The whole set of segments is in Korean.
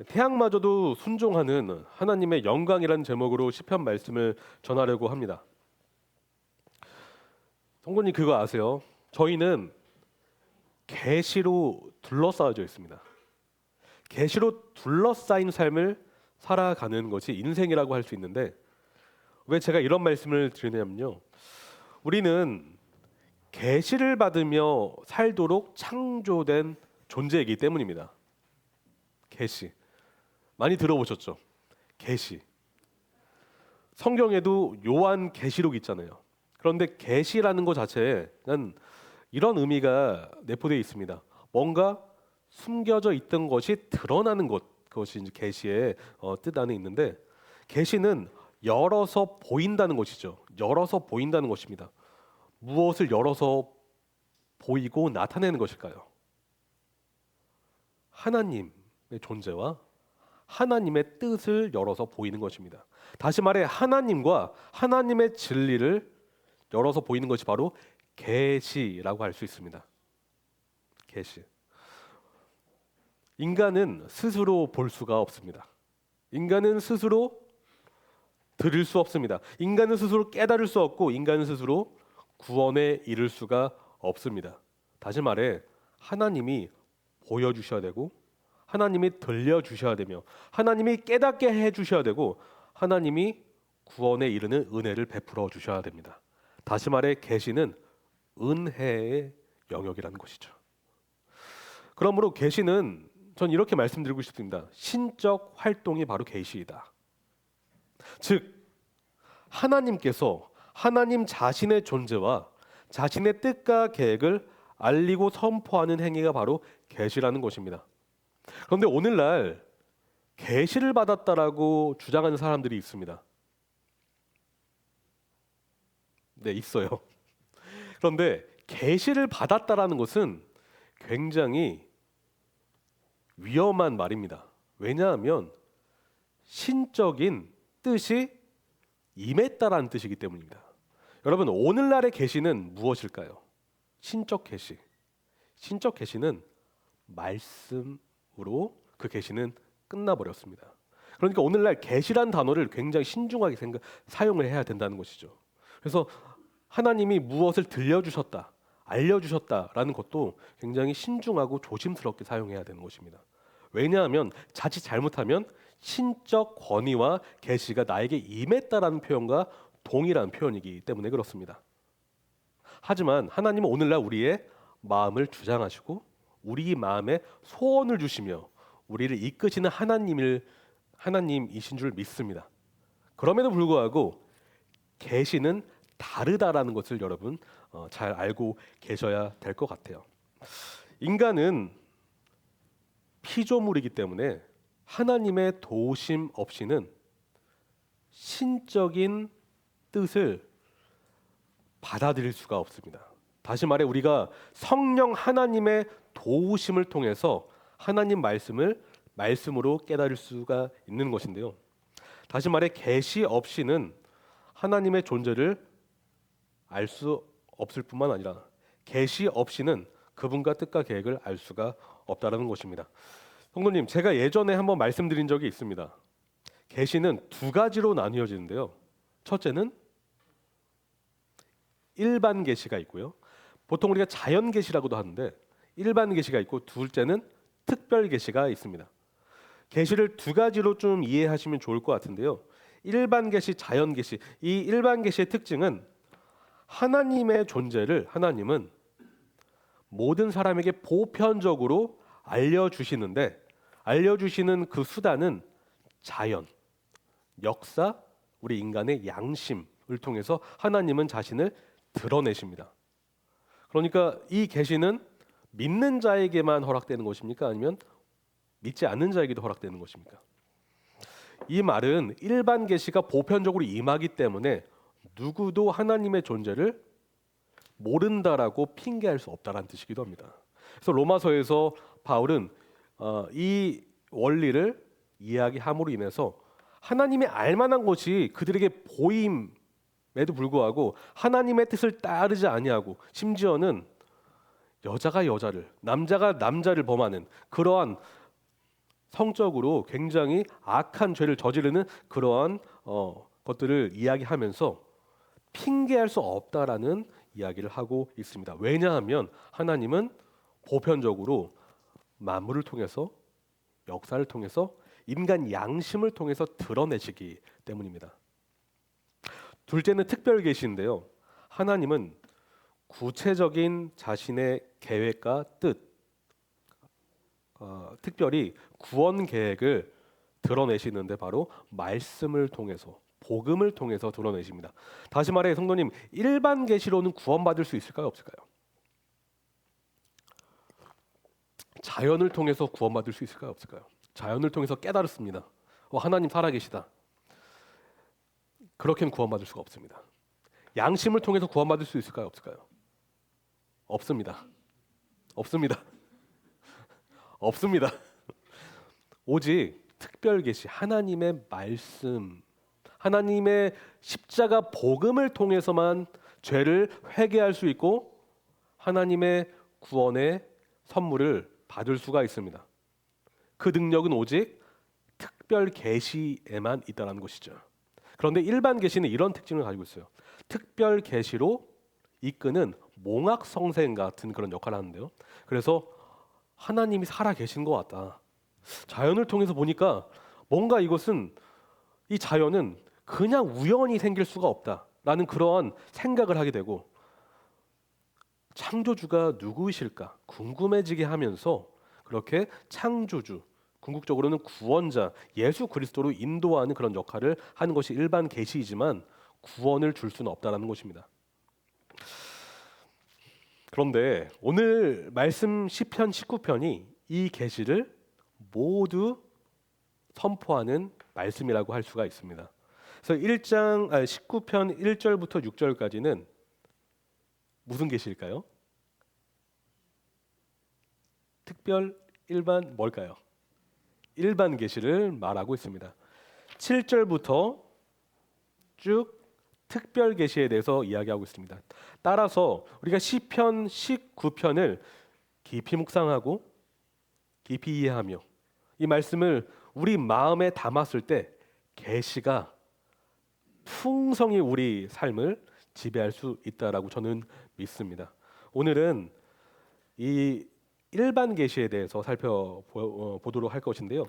태양마저도 순종하는 하나님의 영광이라는 제목으로 시편 말씀을 전하려고 합니다. 성도님 그거 아세요? 저희는 계시로 둘러싸여져 있습니다. 계시로 둘러싸인 삶을 살아가는 것이 인생이라고 할 수 있는데, 왜 제가 이런 말씀을 드리냐면요, 우리는 계시를 받으며 살도록 창조된 존재이기 때문입니다. 계시 많이 들어보셨죠? 계시. 성경에도 요한 계시록 있잖아요. 그런데 계시라는 것 자체에는 이런 의미가 내포되어 있습니다. 뭔가 숨겨져 있던 것이 드러나는 것, 그것이 이제 계시의 뜻 안에 있는데, 계시는 열어서 보인다는 것이죠. 열어서 보인다는 것입니다. 무엇을 열어서 보이고 나타내는 것일까요? 하나님의 존재와 하나님의 뜻을 열어서 보이는 것입니다. 다시 말해 하나님과 하나님의 진리를 열어서 보이는 것이 바로 계시라고 할 수 있습니다. 계시. 인간은 스스로 볼 수가 없습니다. 인간은 스스로 들을 수 없습니다. 인간은 스스로 깨달을 수 없고, 인간은 스스로 구원에 이를 수가 없습니다. 다시 말해 하나님이 보여주셔야 되고, 하나님이 들려주셔야 되며, 하나님이 깨닫게 해주셔야 되고, 하나님이 구원에 이르는 은혜를 베풀어 주셔야 됩니다. 다시 말해 계시는 은혜의 영역이라는 것이죠. 그러므로 계시는, 전 이렇게 말씀드리고 싶습니다. 신적 활동이 바로 계시이다. 즉 하나님께서 하나님 자신의 존재와 자신의 뜻과 계획을 알리고 선포하는 행위가 바로 계시라는 것입니다. 그런데 오늘날 계시를 받았다라고 주장하는 사람들이 있습니다. 네, 있어요. 그런데 계시를 받았다라는 것은 굉장히 위험한 말입니다. 왜냐하면 신적인 뜻이 임했다라는 뜻이기 때문입니다. 여러분, 오늘날의 계시는 무엇일까요? 신적 계시. 신적 계시는 말씀으로 그 계시는 끝나버렸습니다. 그러니까 오늘날 계시란 단어를 굉장히 신중하게 사용을 해야 된다는 것이죠. 그래서 하나님이 무엇을 들려주셨다, 알려주셨다라는 것도 굉장히 신중하고 조심스럽게 사용해야 되는 것입니다. 왜냐하면 자칫 잘못하면 신적 권위와 계시가 나에게 임했다라는 표현과 동일한 표현이기 때문에 그렇습니다. 하지만 하나님은 오늘날 우리의 마음을 주장하시고 우리 마음에 소원을 주시며 우리를 이끄시는 하나님이신 줄 믿습니다. 그럼에도 불구하고 계시는 다르다라는 것을 여러분 잘 알고 계셔야 될 것 같아요. 인간은 피조물이기 때문에 하나님의 도우심 없이는 신적인 뜻을 받아들일 수가 없습니다. 다시 말해 우리가 성령 하나님의 도우심을 통해서 하나님 말씀으로 깨달을 수가 있는 것인데요. 다시 말해 계시 없이는 하나님의 존재를 알 수 없을 뿐만 아니라 계시 없이는 그분과 뜻과 계획을 알 수가 없다라는 것입니다. 성도님, 제가 예전에 한번 말씀드린 적이 있습니다. 계시는 두 가지로 나뉘어지는데요. 첫째는 일반 계시가 있고요. 보통 우리가 자연 계시라고도 하는데 일반 계시가 있고, 둘째는 특별 계시가 있습니다. 계시를 두 가지로 좀 이해하시면 좋을 것 같은데요. 일반 계시, 자연 계시. 이 일반 계시의 특징은 하나님의 존재를 하나님은 모든 사람에게 보편적으로 알려주시는데, 알려주시는 그 수단은 자연, 역사, 우리 인간의 양심을 통해서 하나님은 자신을 드러내십니다. 그러니까 이 계시는 믿는 자에게만 허락되는 것입니까? 아니면 믿지 않는 자에게도 허락되는 것입니까? 이 말은 일반 계시가 보편적으로 임하기 때문에 누구도 하나님의 존재를 모른다라고 핑계할 수 없다라는 뜻이기도 합니다. 그래서 로마서에서 바울은 이 원리를 이야기함으로 인해서 하나님의 알만한 것이 그들에게 보임에도 불구하고 하나님의 뜻을 따르지 아니하고, 심지어는 여자가 여자를, 남자가 남자를 범하는 그러한 성적으로 굉장히 악한 죄를 저지르는 그러한 것들을 이야기하면서 핑계할 수 없다라는 이야기를 하고 있습니다. 왜냐하면 하나님은 보편적으로 만물을 통해서, 역사를 통해서, 인간 양심을 통해서 드러내시기 때문입니다. 둘째는 특별 계시인데요. 하나님은 구체적인 자신의 계획과 뜻, 특별히 구원 계획을 드러내시는데 바로 말씀을 통해서, 복음을 통해서 드러내십니다. 다시 말해 성도님, 일반 계시로는 구원받을 수 있을까요, 없을까요? 자연을 통해서 구원받을 수 있을까요, 없을까요? 자연을 통해서 깨달았습니다. 하나님 살아계시다. 그렇게는 구원받을 수가 없습니다. 양심을 통해서 구원받을 수 있을까요, 없을까요? 없습니다. 없습니다. 없습니다. 오직 특별 계시, 하나님의 말씀, 하나님의 십자가 복음을 통해서만 죄를 회개할 수 있고 하나님의 구원의 선물을 받을 수가 있습니다. 그 능력은 오직 특별 계시에만 있다는 것이죠. 그런데 일반 계시는 이런 특징을 가지고 있어요. 특별 계시로 이끄는 몽학 성생 같은 그런 역할을 하는데요. 그래서 하나님이 살아 계신 것 같다. 자연을 통해서 보니까 뭔가 이것은, 이 자연은 그냥 우연히 생길 수가 없다라는 그러한 생각을 하게 되고, 창조주가 누구이실까 궁금해지게 하면서 그렇게 창조주, 궁극적으로는 구원자 예수 그리스도로 인도하는 그런 역할을 하는 것이 일반 계시이지만 구원을 줄 수는 없다라는 것입니다. 그런데 오늘 말씀 시편 19편이 이 계시를 모두 선포하는 말씀이라고 할 수가 있습니다. 그래서 19편 1절부터 6절까지는 무슨 계시일까요? 특별, 일반, 뭘까요? 일반 계시를 말하고 있습니다. 7절부터 쭉 특별 계시에 대해서 이야기하고 있습니다. 따라서 우리가 시편 19편을 깊이 묵상하고 깊이 이해하며 이 말씀을 우리 마음에 담았을 때 계시가 풍성히 우리 삶을 지배할 수 있다라고 저는 믿습니다. 오늘은 이 일반 계시에 대해서 살펴보도록 할 것인데요.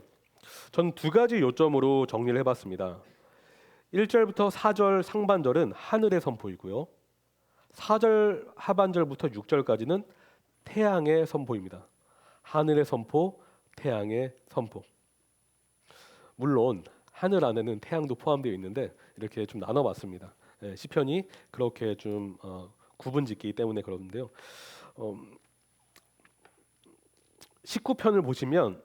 전 두 가지 요점으로 정리를 해봤습니다. 1절부터 4절 상반절은 하늘의 선포이고요. 4절 하반절부터 6절까지는 태양의 선포입니다. 하늘의 선포, 태양의 선포. 물론 하늘 안에는 태양도 포함되어 있는데 이렇게 좀 나눠봤습니다. 시편이 그렇게 좀 구분짓기 때문에 그러는데요. 19편을 보시면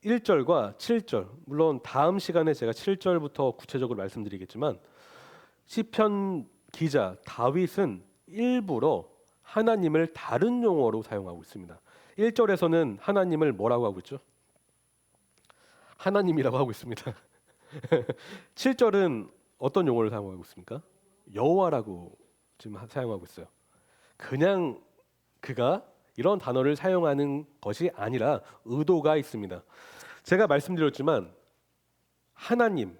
1절과 7절, 물론 다음 시간에 제가 7절부터 구체적으로 말씀드리겠지만 시편 기자 다윗은 일부러 하나님을 다른 용어로 사용하고 있습니다. 1절에서는 하나님을 뭐라고 하고 있죠? 하나님이라고 하고 있습니다. 7절은 어떤 용어를 사용하고 있습니까? 여호와라고 지금 사용하고 있어요. 그냥 그가 이런 단어를 사용하는 것이 아니라 의도가 있습니다. 제가 말씀드렸지만 하나님,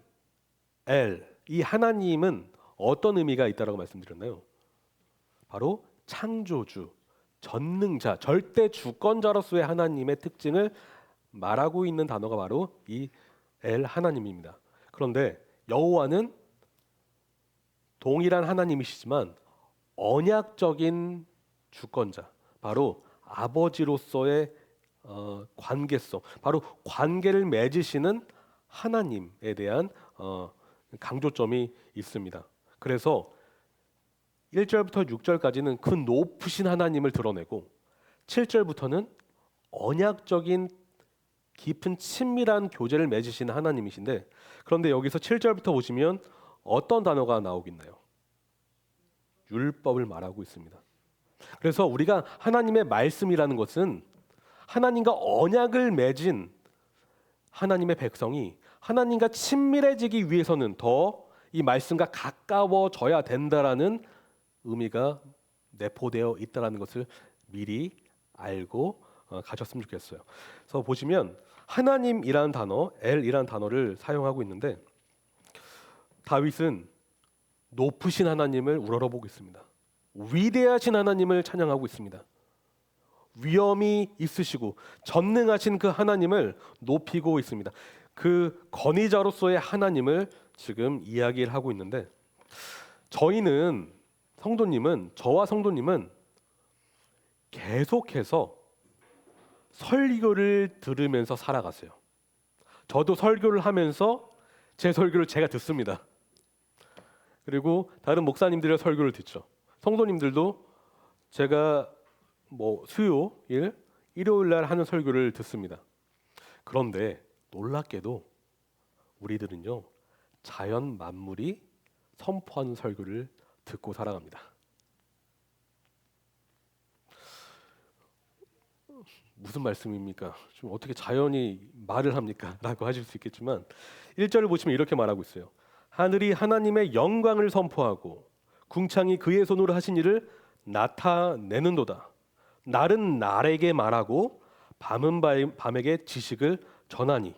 이 하나님은 어떤 의미가 있다라고 말씀드렸나요? 바로 창조주, 전능자, 절대 주권자로서의 하나님의 특징을 말하고 있는 단어가 바로 이 하나님입니다. 그런데 여호와는 동일한 하나님이시지만 언약적인 주권자, 바로 아버지로서의 관계성, 바로 관계를 맺으시는 하나님에 대한 강조점이 있습니다. 그래서 1절부터 6절까지는 그 높으신 하나님을 드러내고 7절부터는 언약적인 깊은 친밀한 교제를 맺으시는 하나님이신데, 그런데 여기서 7절부터 보시면 어떤 단어가 나오겠나요? 율법을 말하고 있습니다. 그래서 우리가 하나님의 말씀이라는 것은 하나님과 언약을 맺은 하나님의 백성이 하나님과 친밀해지기 위해서는 더 이 말씀과 가까워져야 된다라는 의미가 내포되어 있다는 것을 미리 알고 가셨으면 좋겠어요. 그래서 보시면 하나님이라는 단어, 엘이라는 단어를 사용하고 있는데 다윗은 높으신 하나님을 우러러보고 있습니다. 위대하신 하나님을 찬양하고 있습니다. 위엄이 있으시고 전능하신 그 하나님을 높이고 있습니다. 그 권위자로서의 하나님을 지금 이야기를 하고 있는데 저와 성도님은 계속해서 설교를 들으면서 살아가세요. 저도 설교를 하면서 제 설교를 제가 듣습니다. 그리고 다른 목사님들의 설교를 듣죠. 성도님들도 제가 수요일, 일요일 날 하는 설교를 듣습니다. 그런데 놀랍게도 우리들은요, 자연 만물이 선포하는 설교를 듣고 살아갑니다. 무슨 말씀입니까? 좀 어떻게 자연이 말을 합니까? 라고 하실 수 있겠지만 1절을 보시면 이렇게 말하고 있어요. 하늘이 하나님의 영광을 선포하고 궁창이 그의 손으로 하신 일을 나타내는도다. 날은 날에게 말하고 밤은 밤에게 지식을 전하니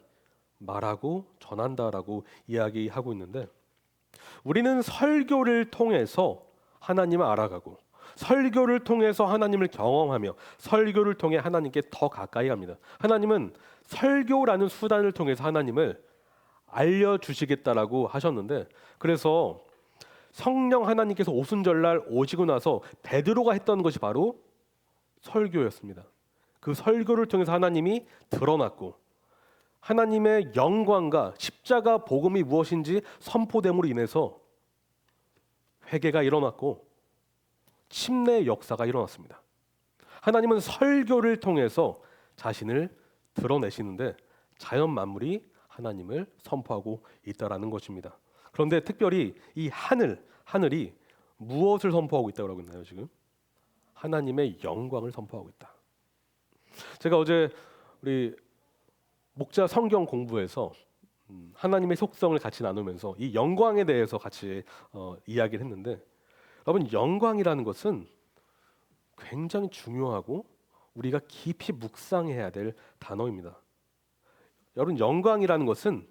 말하고 전한다라고 이야기하고 있는데 우리는 설교를 통해서 하나님을 알아가고 설교를 통해서 하나님을 경험하며 설교를 통해 하나님께 더 가까이 갑니다. 하나님은 설교라는 수단을 통해서 하나님을 알려주시겠다라고 하셨는데 그래서 성령 하나님께서 오순절날 오시고 나서 베드로가 했던 것이 바로 설교였습니다. 그 설교를 통해서 하나님이 드러났고 하나님의 영광과 십자가 복음이 무엇인지 선포됨으로 인해서 회개가 일어났고 침례의 역사가 일어났습니다. 하나님은 설교를 통해서 자신을 드러내시는데 자연 만물이 하나님을 선포하고 있다라는 것입니다. 그런데 특별히 이 하늘이 무엇을 선포하고 있다고 하고 있나요? 지금 하나님의 영광을 선포하고 있다. 제가 어제 우리 목자 성경 공부에서 하나님의 속성을 같이 나누면서 이 영광에 대해서 같이 이야기를 했는데 여러분 영광이라는 것은 굉장히 중요하고 우리가 깊이 묵상해야 될 단어입니다. 여러분 영광이라는 것은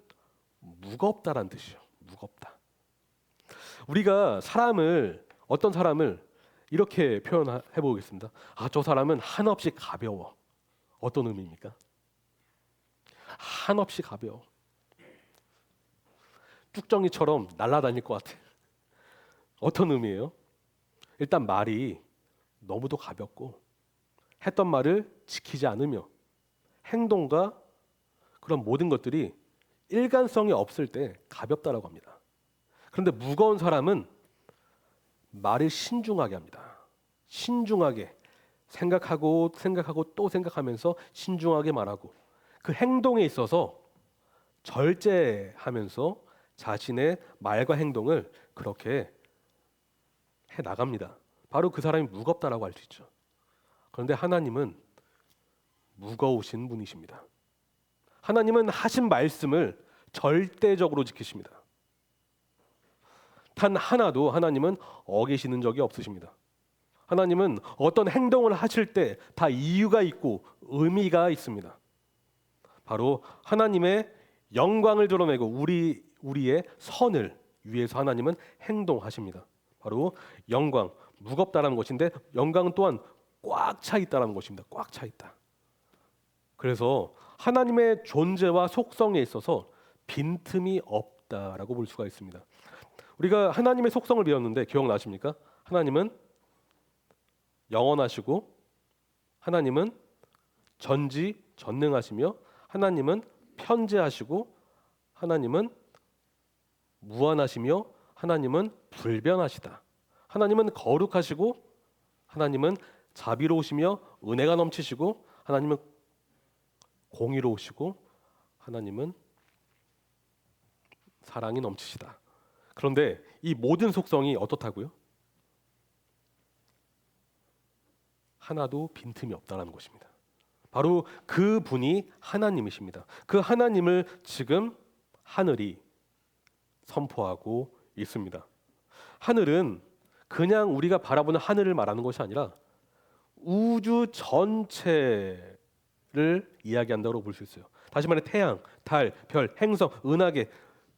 무겁다라는 뜻이죠. 무겁다. 우리가 어떤 사람을 이렇게 표현해 보겠습니다. 저 사람은 한없이 가벼워. 어떤 의미입니까? 한없이 가벼워. 쭉정이처럼 날아다닐 것 같아. 어떤 의미예요? 일단 말이 너무도 가볍고 했던 말을 지키지 않으며 행동과 그런 모든 것들이 일관성이 없을 때 가볍다라고 합니다. 그런데 무거운 사람은 말을 신중하게 합니다. 신중하게 생각하고 또 생각하면서 신중하게 말하고 그 행동에 있어서 절제하면서 자신의 말과 행동을 그렇게 해 나갑니다. 바로 그 사람이 무겁다라고 할 수 있죠. 그런데 하나님은 무거우신 분이십니다. 하나님은 하신 말씀을 절대적으로 지키십니다. 단 하나도 하나님은 어기시는 적이 없으십니다. 하나님은 어떤 행동을 하실 때 다 이유가 있고 의미가 있습니다. 바로 하나님의 영광을 드러내고 우리의 선을 위해서 하나님은 행동하십니다. 바로 영광, 무겁다라는 것인데 영광 또한 꽉 차 있다라는 것입니다. 꽉 차 있다. 그래서 하나님의 존재와 속성에 있어서 빈틈이 없다라고 볼 수가 있습니다. 우리가 하나님의 속성을 배웠는데 기억나십니까? 하나님은 영원하시고 하나님은 전지전능하시며 하나님은 편재하시고 하나님은 무한하시며 하나님은 불변하시다. 하나님은 거룩하시고 하나님은 자비로우시며 은혜가 넘치시고 하나님은 공의로우시고 하나님은 사랑이 넘치시다. 그런데 이 모든 속성이 어떻다고요? 하나도 빈틈이 없다는 것입니다. 바로 그 분이 하나님이십니다. 그 하나님을 지금 하늘이 선포하고 있습니다. 하늘은 그냥 우리가 바라보는 하늘을 말하는 것이 아니라 우주 전체를 이야기한다고 볼 수 있어요. 다시 말해 태양, 달, 별, 행성, 은하계,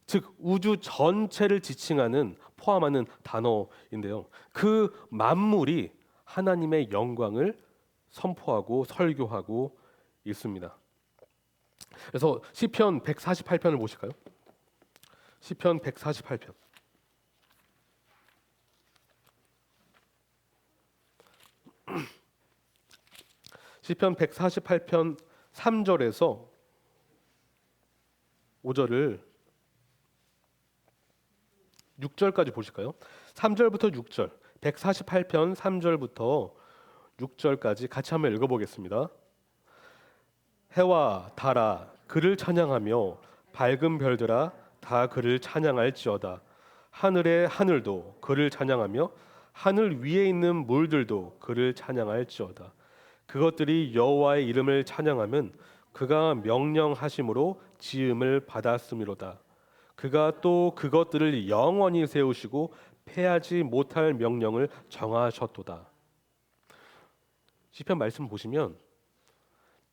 즉 우주 전체를 지칭하는 포함하는 단어인데요. 그 만물이 하나님의 영광을 선포하고 설교하고 있습니다. 그래서 시편 148편을 보실까요? 시편 148편. 시편 148편 3절에서 5절을 6절까지 보실까요? 3절부터 6절. 148편 3절부터 6절까지 같이 한번 읽어보겠습니다. 해와 달아 그를 찬양하며 밝은 별들아 다 그를 찬양할지어다. 하늘의 하늘도 그를 찬양하며 하늘 위에 있는 물들도 그를 찬양할지어다. 그것들이 여호와의 이름을 찬양하면 그가 명령하심으로 지음을 받았음이로다. 그가 또 그것들을 영원히 세우시고 패하지 못할 명령을 정하셨도다. 시편 말씀 보시면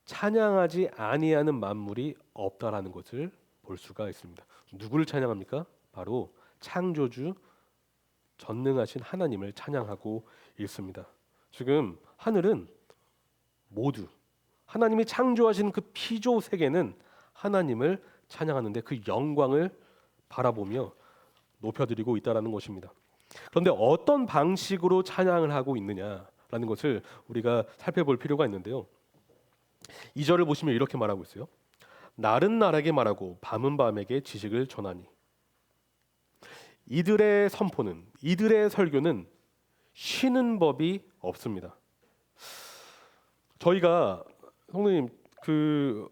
찬양하지 아니하는 만물이 없다라는 것을 볼 수가 있습니다. 누구를 찬양합니까? 바로 창조주 전능하신 하나님을 찬양하고 있습니다. 지금 하늘은 모두 하나님이 창조하신 그 피조 세계는 하나님을 찬양하는데 그 영광을 바라보며 높여드리고 있다라는 것입니다. 그런데 어떤 방식으로 찬양을 하고 있느냐라는 것을 우리가 살펴볼 필요가 있는데요. 2절을 보시면 이렇게 말하고 있어요. 날은 날에게 말하고 밤은 밤에게 지식을 전하니. 이들의 선포는, 이들의 설교는 쉬는 법이 없습니다. 저희가 성도님 그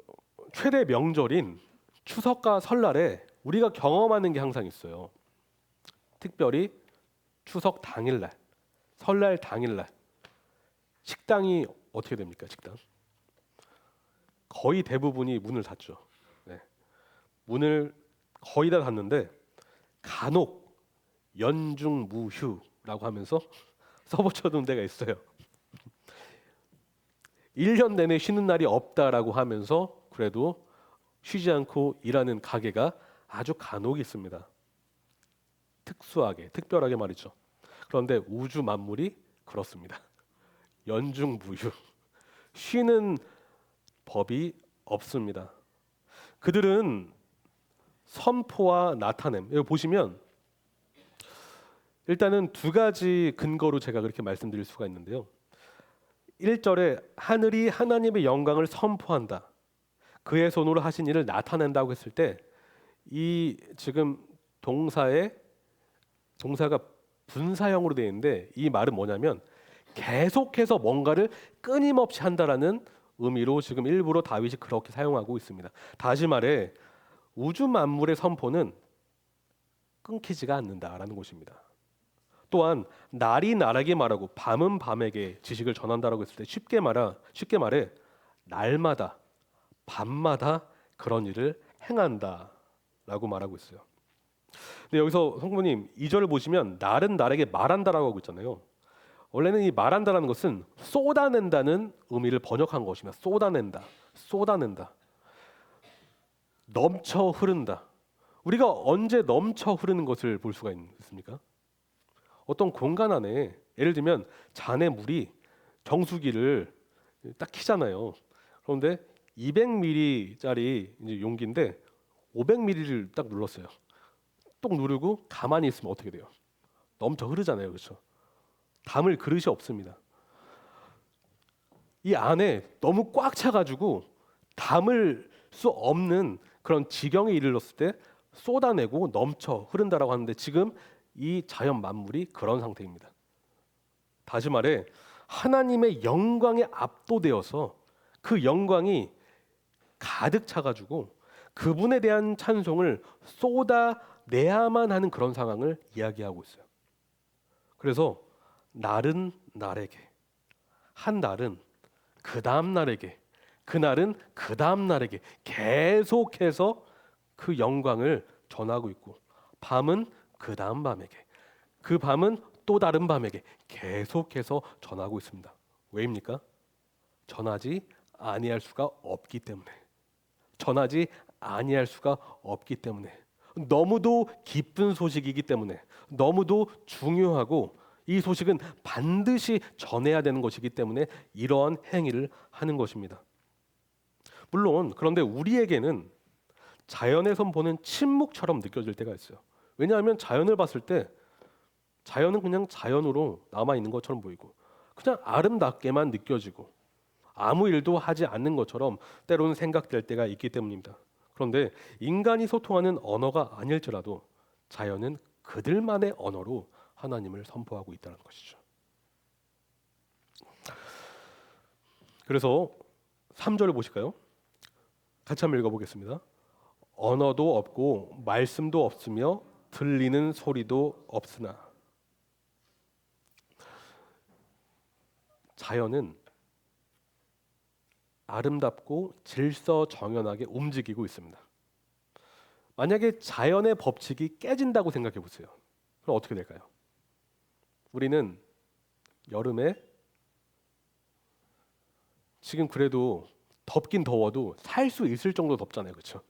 최대 명절인 추석과 설날에 우리가 경험하는 게 항상 있어요. 특별히 추석 당일날, 설날 당일날 식당이 어떻게 됩니까? 식당 거의 대부분이 문을 닫죠. 네. 문을 거의 다 닫는데 간혹 연중무휴라고 하면서 써붙여둔 데가 있어요. 1년 내내 쉬는 날이 없다라고 하면서 그래도 쉬지 않고 일하는 가게가 아주 간혹 있습니다. 특수하게, 특별하게 말이죠. 그런데 우주 만물이 그렇습니다. 연중무휴, 쉬는 법이 없습니다. 그들은 선포와 나타냄, 여기 보시면 일단은 두 가지 근거로 제가 그렇게 말씀드릴 수가 있는데요. 1절에 하늘이 하나님의 영광을 선포한다. 그의 손으로 하신 일을 나타낸다고 했을 때 이 지금 동사가 분사형으로 되어 있는데 이 말은 뭐냐면 계속해서 뭔가를 끊임없이 한다라는 의미로 지금 일부러 다윗이 그렇게 사용하고 있습니다. 다시 말해 우주 만물의 선포는 끊기지가 않는다라는 것입니다. 또한 날이 날에게 말하고 밤은 밤에게 지식을 전한다라고 했을 때 쉽게 말해 날마다 밤마다 그런 일을 행한다라고 말하고 있어요. 근데 여기서 성부님 2절을 보시면 날은 날에게 말한다라고 하고 있잖아요. 원래는 이 말한다라는 것은 쏟아낸다는 의미를 번역한 것입니다. 쏟아낸다. 넘쳐 흐른다. 우리가 언제 넘쳐 흐르는 것을 볼 수가 있습니까? 어떤 공간 안에 예를 들면 잔에 물이 정수기를 딱 키잖아요. 그런데 200ml짜리 이제 용기인데 500ml를 딱 눌렀어요. 똑 누르고 가만히 있으면 어떻게 돼요? 넘쳐 흐르잖아요, 그렇죠? 담을 그릇이 없습니다. 이 안에 너무 꽉 차가지고 담을 수 없는 그런 지경에 이르렀을 때 쏟아내고 넘쳐 흐른다라고 하는데 지금 이 자연 만물이 그런 상태입니다. 다시 말해 하나님의 영광에 압도되어서 그 영광이 가득 차가지고 그분에 대한 찬송을 쏟아내야만 하는 그런 상황을 이야기하고 있어요. 그래서 날은 날에게, 한 날은 그 다음 날에게, 그날은 그 다음 날에게 계속해서 그 영광을 전하고 있고 밤은 그 다음 밤에게, 그 밤은 또 다른 밤에게 계속해서 전하고 있습니다. 왜입니까? 전하지 아니할 수가 없기 때문에, 전하지 아니할 수가 없기 때문에, 너무도 기쁜 소식이기 때문에, 너무도 중요하고 이 소식은 반드시 전해야 되는 것이기 때문에 이러한 행위를 하는 것입니다. 물론 그런데 우리에게는 자연의 선포는 침묵처럼 느껴질 때가 있어요. 왜냐하면 자연을 봤을 때 자연은 그냥 자연으로 남아 있는 것처럼 보이고 그냥 아름답게만 느껴지고 아무 일도 하지 않는 것처럼 때로는 생각될 때가 있기 때문입니다. 그런데 인간이 소통하는 언어가 아닐지라도 자연은 그들만의 언어로 하나님을 선포하고 있다는 것이죠. 그래서 3절을 보실까요? 같이 한번 읽어보겠습니다. 언어도 없고 말씀도 없으며 들리는 소리도 없으나. 자연은 아름답고 질서정연하게 움직이고 있습니다. 만약에 자연의 법칙이 깨진다고 생각해 보세요. 그럼 어떻게 될까요? 우리는 여름에 지금 그래도 덥긴 더워도 살 수 있을 정도로 덥잖아요. 그렇죠?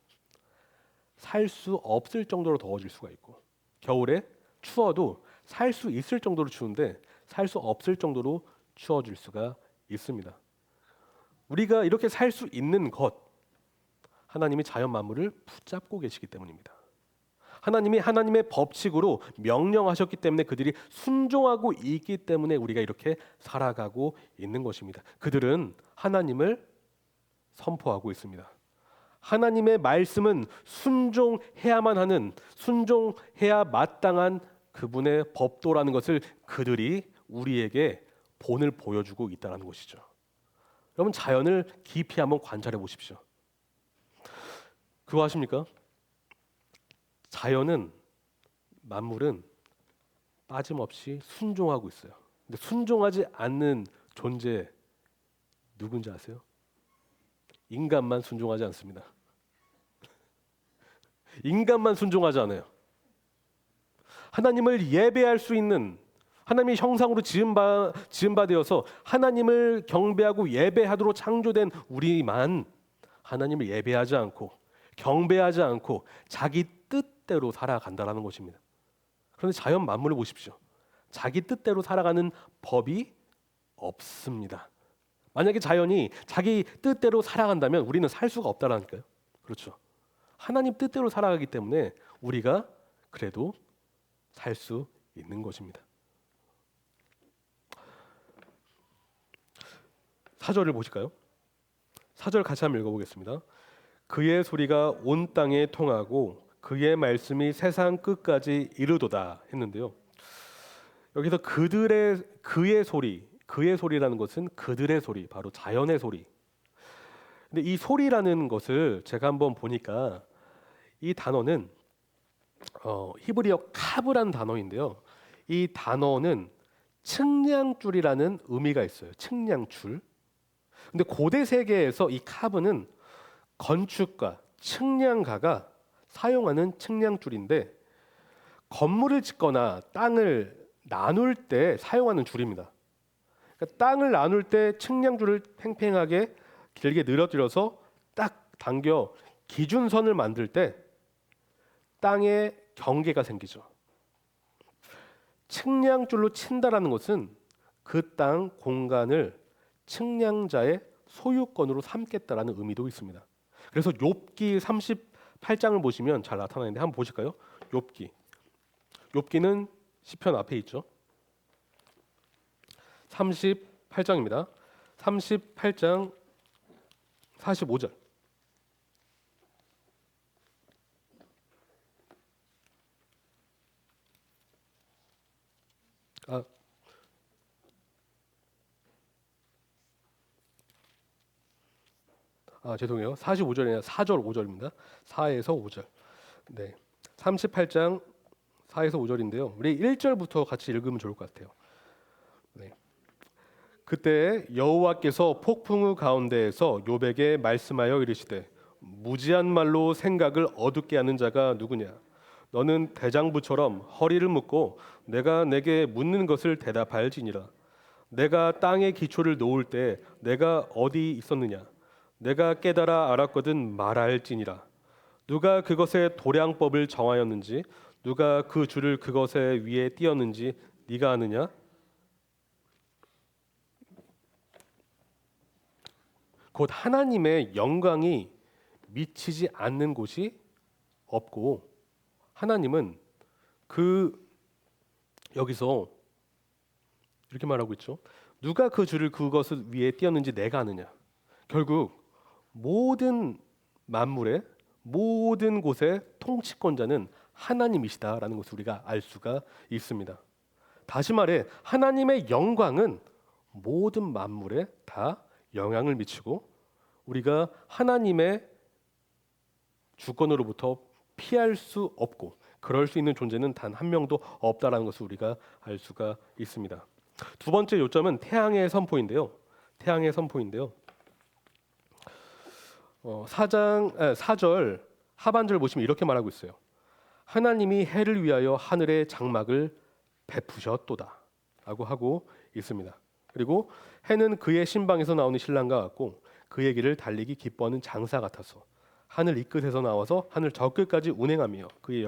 살 수 없을 정도로 더워질 수가 있고, 겨울에 추워도 살 수 있을 정도로 추운데 살 수 없을 정도로 추워질 수가 있습니다. 우리가 이렇게 살 수 있는 것, 하나님이 자연 만물을 붙잡고 계시기 때문입니다. 하나님이 하나님의 법칙으로 명령하셨기 때문에 그들이 순종하고 있기 때문에 우리가 이렇게 살아가고 있는 것입니다. 그들은 하나님을 선포하고 있습니다. 하나님의 말씀은 순종해야만 하는, 순종해야 마땅한 그분의 법도라는 것을 그들이 우리에게 본을 보여주고 있다는 것이죠. 여러분, 자연을 깊이 한번 관찰해 보십시오. 그거 아십니까? 자연은, 만물은 빠짐없이 순종하고 있어요. 근데 순종하지 않는 존재 누군지 아세요? 인간만 순종하지 않습니다. 인간만 순종하지 않아요. 하나님을 예배할 수 있는, 하나님의 형상으로 지은 바 되어서 하나님을 경배하고 예배하도록 창조된 우리만 하나님을 예배하지 않고 경배하지 않고 자기 뜻대로 살아간다라는 것입니다. 그런데 자연 만물을 보십시오. 자기 뜻대로 살아가는 법이 없습니다. 만약에 자연이 자기 뜻대로 살아간다면 우리는 살 수가 없다라니까요. 그렇죠. 하나님 뜻대로 살아가기 때문에 우리가 그래도 살 수 있는 것입니다. 4절을 보실까요? 4절 같이 한번 읽어보겠습니다. 그의 소리가 온 땅에 통하고 그의 말씀이 세상 끝까지 이르도다 했는데요. 여기서 그의 소리라는 것은 그들의 소리, 바로 자연의 소리. 근데 이 소리라는 것을 제가 한번 보니까 이 단어는 히브리어 카브라는 단어인데요. 이 단어는 측량줄이라는 의미가 있어요. 측량줄. 근데 고대 세계에서 이 카브는 건축가, 측량가가 사용하는 측량줄인데 건물을 짓거나 땅을 나눌 때 사용하는 줄입니다. 그러니까 땅을 나눌 때 측량줄을 팽팽하게 길게 늘어뜨려서 딱 당겨 기준선을 만들 때 땅에 경계가 생기죠. 측량줄로 친다라는 것은 그 땅 공간을 측량자의 소유권으로 삼겠다라는 의미도 있습니다. 그래서 욥기 38장을 보시면 잘 나타나는데 한번 보실까요? 욥기는 시편 앞에 있죠. 38장입니다. 38장 45절. 죄송해요. 45절이 아니라 4절 5절입니다. 4에서 5절. 네. 38장 4에서 5절인데요. 우리 1절부터 같이 읽으면 좋을 것 같아요. 네. 그때 여호와께서 폭풍우 가운데에서 욥에게 말씀하여 이르시되 무지한 말로 생각을 어둡게 하는 자가 누구냐? 너는 대장부처럼 허리를 묶고 내가 내게 묻는 것을 대답할지니라. 내가 땅의 기초를 놓을 때 내가 어디 있었느냐? 내가 깨달아 알았거든 말할지니라. 누가 그것의 도량법을 정하였는지 누가 그 줄을 그것의 위에 띄었는지 네가 아느냐? 곧 하나님의 영광이 미치지 않는 곳이 없고 하나님은 여기서 이렇게 말하고 있죠. 누가 그 줄을 그것을 위에 띄었는지 내가 아느냐. 결국 모든 만물의 모든 곳의 통치권자는 하나님이시다라는 것을 우리가 알 수가 있습니다. 다시 말해 하나님의 영광은 모든 만물에 다 영향을 미치고 우리가 하나님의 주권으로부터 피할 수 없고 그럴 수 있는 존재는 단 한 명도 없다라는 것을 우리가 알 수가 있습니다. 두 번째 요점은 태양의 선포인데요. 태양의 선포인데요. 4절 하반절 보시면 이렇게 말하고 있어요. 하나님이 해를 위하여 하늘의 장막을 베푸셨도다 라고 하고 있습니다. 그리고 해는 그의 신방에서 나오는 신랑과 같고 그의 길을 달리기 기뻐하는 장사 같아서 하늘 이 끝에서 나와서 하늘 저 끝까지 운행하며 그의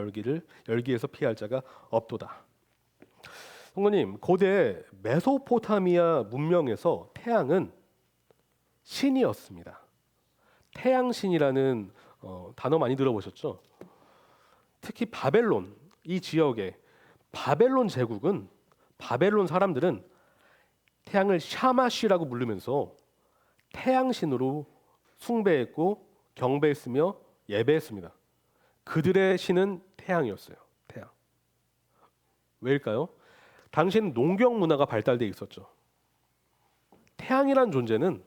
열기에서 피할 자가 없도다. 성도님, 고대 메소포타미아 문명에서 태양은 신이었습니다. 태양신이라는 단어 많이 들어보셨죠? 특히 바벨론 이 지역에 바벨론 제국은 바벨론 사람들은 태양을 샤마시라고 부르면서 태양신으로 숭배했고 경배했으며 예배했습니다. 그들의 신은 태양이었어요. 태양. 왜일까요? 당시에는 농경 문화가 발달되어 있었죠. 태양이란 존재는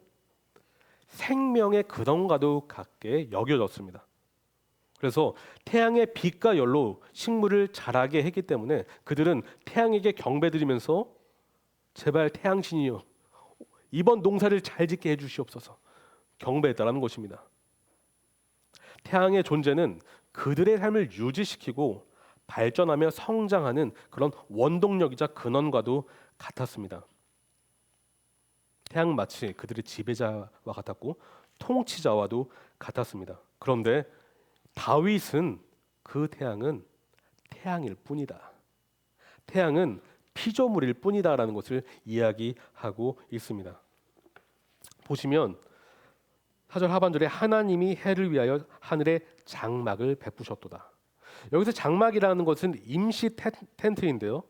생명의 근원과도 같게 여겨졌습니다. 그래서 태양의 빛과 열로 식물을 자라게 했기 때문에 그들은 태양에게 경배드리면서 제발 태양신이여 이번 농사를 잘 짓게 해주시옵소서 경배했다라는 것입니다. 태양의 존재는 그들의 삶을 유지시키고 발전하며 성장하는 그런 원동력이자 근원과도 같았습니다. 태양은 마치 그들의 지배자와 같았고 통치자와도 같았습니다. 그런데 다윗은 그 태양은 태양일 뿐이다. 태양은 피조물일 뿐이다라는 것을 이야기하고 있습니다. 보시면 4절 하반절에 하나님이 해를 위하여 하늘의 장막을 베푸셨도다. 여기서 장막이라는 것은 임시 텐트인데요.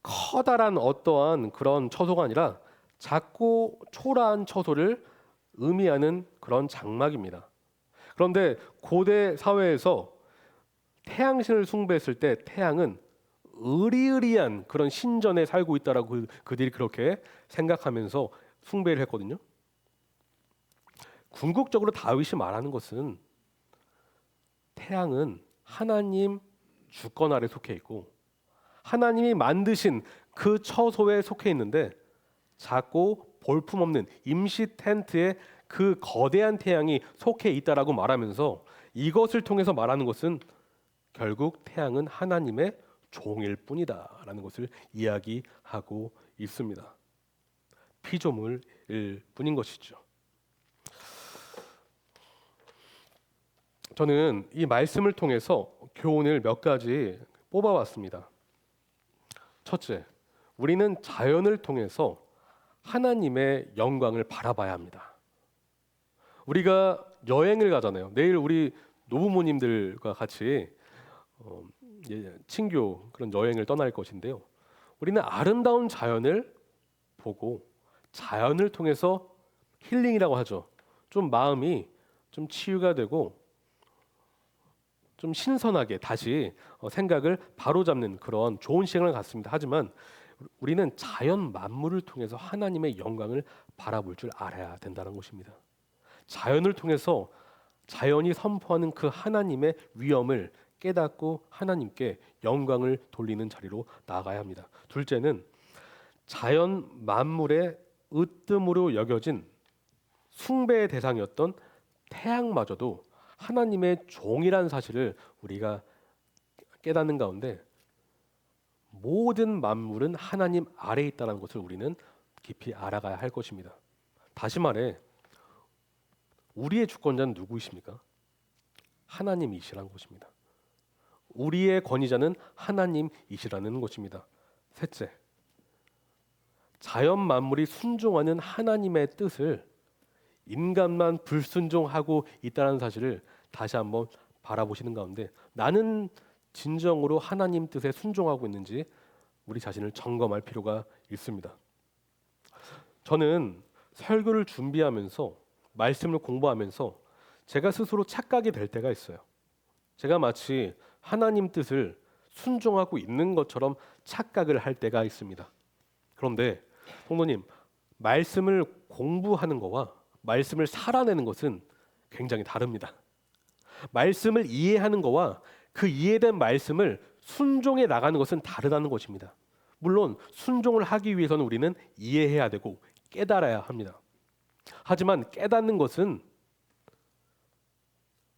커다란 어떠한 그런 처소가 아니라 작고 초라한 처소를 의미하는 그런 장막입니다. 그런데 고대 사회에서 태양신을 숭배했을 때 태양은 으리으리한 그런 신전에 살고 있다라고 그들이 그렇게 생각하면서 숭배를 했거든요. 궁극적으로 다윗이 말하는 것은 태양은 하나님 주권 아래 속해 있고 하나님이 만드신 그 처소에 속해 있는데 작고 볼품없는 임시 텐트에 그 거대한 태양이 속해 있다라고 말하면서 이것을 통해서 말하는 것은 결국 태양은 하나님의 종일 뿐이다라는 것을 이야기하고 있습니다. 피조물일 뿐인 것이죠. 저는 이 말씀을 통해서 교훈을 몇 가지 뽑아왔습니다. 첫째, 우리는 자연을 통해서 하나님의 영광을 바라봐야 합니다. 우리가 여행을 가잖아요. 내일 우리 노부모님들과 같이 친교 그런 여행을 떠날 것인데요. 우리는 아름다운 자연을 보고 자연을 통해서 힐링이라고 하죠. 좀 마음이 좀 치유가 되고 좀 신선하게 다시 생각을 바로잡는 그런 좋은 시간을 갖습니다. 하지만 우리는 자연 만물을 통해서 하나님의 영광을 바라볼 줄 알아야 된다는 것입니다. 자연을 통해서 자연이 선포하는 그 하나님의 위엄을 깨닫고 하나님께 영광을 돌리는 자리로 나아가야 합니다. 둘째는 자연 만물의 으뜸으로 여겨진 숭배의 대상이었던 태양마저도 하나님의 종이라는 사실을 우리가 깨닫는 가운데 모든 만물은 하나님 아래에 있다는 것을 우리는 깊이 알아가야 할 것입니다. 다시 말해 우리의 주권자는 누구이십니까? 하나님이시라는 것입니다. 우리의 권위자는 하나님이시라는 것입니다. 셋째, 자연 만물이 순종하는 하나님의 뜻을 인간만 불순종하고 있다는 사실을 다시 한번 바라보시는 가운데 나는 진정으로 하나님 뜻에 순종하고 있는지 우리 자신을 점검할 필요가 있습니다. 저는 설교를 준비하면서 말씀을 공부하면서 제가 스스로 착각이 될 때가 있어요. 제가 마치 하나님 뜻을 순종하고 있는 것처럼 착각을 할 때가 있습니다. 그런데 성도님, 말씀을 공부하는 것과 말씀을 살아내는 것은 굉장히 다릅니다. 말씀을 이해하는 것과 그 이해된 말씀을 순종해 나가는 것은 다르다는 것입니다. 물론 순종을 하기 위해서는 우리는 이해해야 되고 깨달아야 합니다. 하지만 깨닫는 것은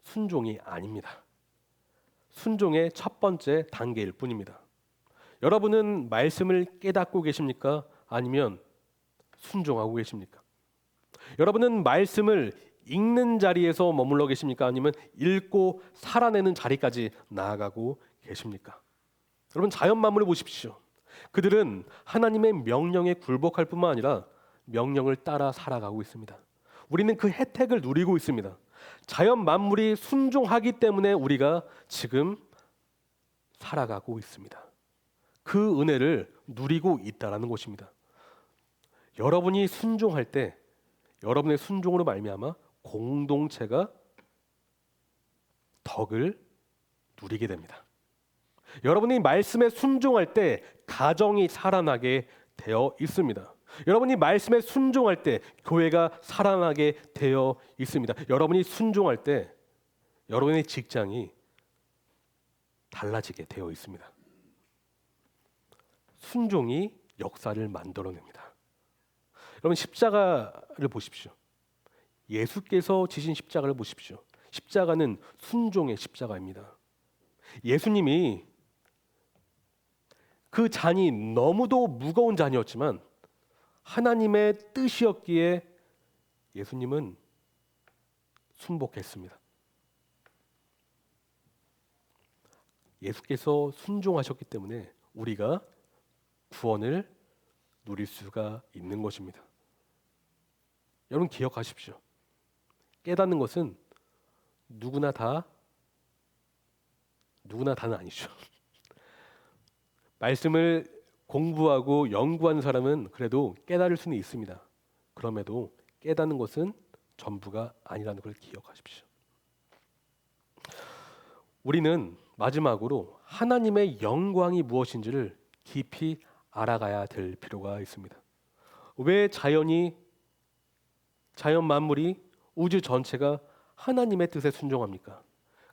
순종이 아닙니다. 순종의 첫 번째 단계일 뿐입니다. 여러분은 말씀을 깨닫고 계십니까? 아니면 순종하고 계십니까? 여러분은 말씀을 읽는 자리에서 머물러 계십니까? 아니면 읽고 살아내는 자리까지 나아가고 계십니까? 여러분, 자연 만물을 보십시오. 그들은 하나님의 명령에 굴복할 뿐만 아니라 명령을 따라 살아가고 있습니다. 우리는 그 혜택을 누리고 있습니다. 자연 만물이 순종하기 때문에 우리가 지금 살아가고 있습니다. 그 은혜를 누리고 있다라는 것입니다. 여러분이 순종할 때 여러분의 순종으로 말미암아 공동체가 덕을 누리게 됩니다. 여러분이 말씀에 순종할 때 가정이 살아나게 되어 있습니다. 여러분이 말씀에 순종할 때 교회가 살아나게 되어 있습니다. 여러분이 순종할 때 여러분의 직장이 달라지게 되어 있습니다. 순종이 역사를 만들어냅니다. 여러분, 십자가를 보십시오. 예수께서 지신 십자가를 보십시오. 십자가는 순종의 십자가입니다. 예수님이 그 잔이 너무도 무거운 잔이었지만 하나님의 뜻이었기에 예수님은 순복했습니다. 예수께서 순종하셨기 때문에 우리가 구원을 누릴 수가 있는 것입니다. 여러분, 기억하십시오. 깨닫는 것은 누구나 다는 아니죠. 말씀을 공부하고 연구하는 사람은 그래도 깨달을 수는 있습니다. 그럼에도 깨닫는 것은 전부가 아니라는 걸 기억하십시오. 우리는 마지막으로 하나님의 영광이 무엇인지를 깊이 알아가야 될 필요가 있습니다. 왜 자연 만물이, 우주 전체가 하나님의 뜻에 순종합니까?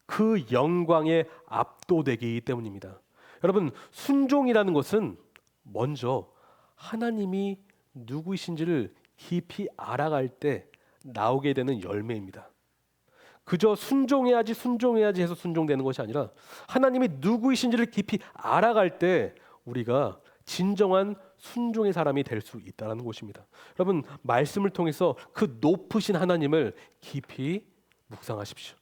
그 영광에 압도되기 때문입니다. 여러분, 순종이라는 것은 먼저 하나님이 누구이신지를 깊이 알아갈 때 나오게 되는 열매입니다. 그저 순종해야지 해서 순종되는 것이 아니라 하나님이 누구이신지를 깊이 알아갈 때 우리가 진정한 순종의 사람이 될 수 있다는 것입니다. 여러분, 말씀을 통해서 그 높으신 하나님을 깊이 묵상하십시오.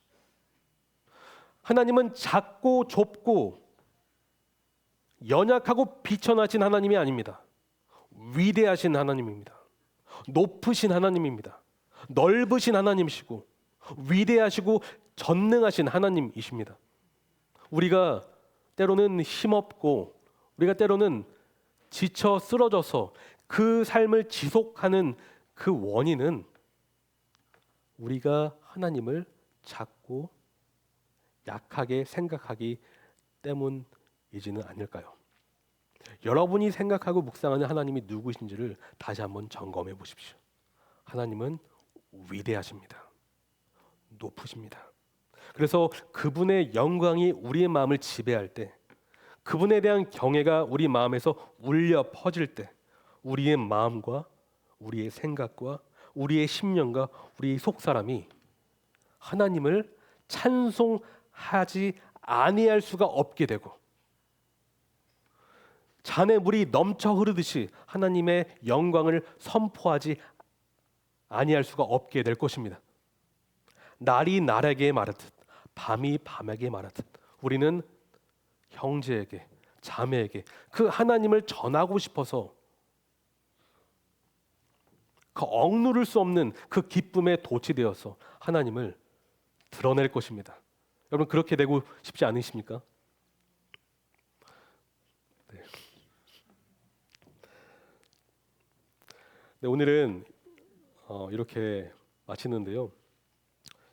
하나님은 작고 좁고 연약하고 비천하신 하나님이 아닙니다. 위대하신 하나님입니다. 높으신 하나님입니다. 넓으신 하나님이시고 위대하시고 전능하신 하나님이십니다. 우리가 때로는 힘없고 우리가 때로는 지쳐 쓰러져서 그 삶을 지속하는 그 원인은 우리가 하나님을 작고 약하게 생각하기 때문이지는 않을까요? 여러분이 생각하고 묵상하는 하나님이 누구신지를 다시 한번 점검해 보십시오. 하나님은 위대하십니다. 높으십니다. 그래서 그분의 영광이 우리의 마음을 지배할 때, 그분에 대한 경외가 우리 마음에서 울려 퍼질 때 우리의 마음과 우리의 생각과 우리의 심령과 우리의 속사람이 하나님을 찬송하지 아니할 수가 없게 되고 잔의 물이 넘쳐 흐르듯이 하나님의 영광을 선포하지 아니할 수가 없게 될 것입니다. 날이 날에게 말하듯 밤이 밤에게 말하듯 우리는 형제에게 자매에게 그 하나님을 전하고 싶어서 그 억누를 수 없는 그 기쁨에 도취되어서 하나님을 드러낼 것입니다. 여러분 그렇게 되고 싶지 않으십니까? 네. 네, 오늘은 이렇게 마치는데요.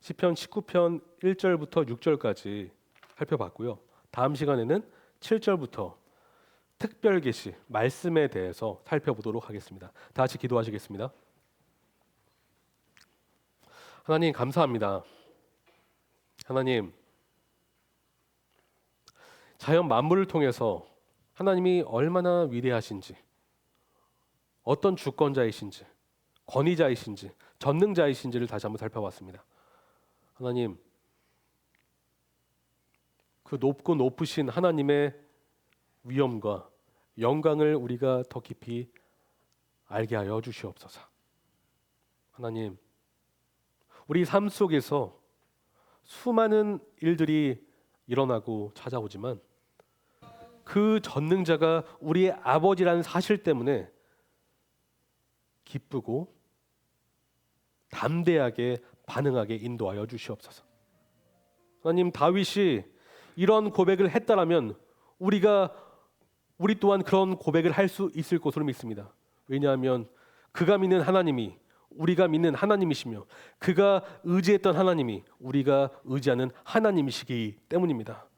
시편 19편 1절부터 6절까지 살펴봤고요. 다음 시간에는 7절부터 특별 계시 말씀에 대해서 살펴보도록 하겠습니다. 다 같이 기도하시겠습니다. 하나님 감사합니다. 하나님 자연 만물을 통해서 하나님이 얼마나 위대하신지, 어떤 주권자이신지, 권위자이신지, 전능자이신지를 다시 한번 살펴봤습니다. 하나님, 그 높고 높으신 하나님의 위엄과 영광을 우리가 더 깊이 알게 하여 주시옵소서. 하나님, 우리 삶 속에서 수많은 일들이 일어나고 찾아오지만 그 전능자가 우리의 아버지라는 사실 때문에 기쁘고 담대하게 반응하게 인도하여 주시옵소서. 하나님, 다윗이 이런 고백을 했다라면 우리 또한 그런 고백을 할 수 있을 것으로 믿습니다. 왜냐하면 그가 믿는 하나님이 우리가 믿는 하나님이시며 그가 의지했던 하나님이 우리가 의지하는 하나님이시기 때문입니다.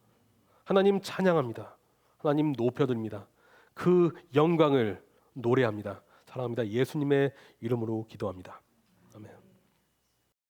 하나님 찬양합니다. 하나님 높여드립니다. 그 영광을 노래합니다. 사랑합니다. 예수님의 이름으로 기도합니다.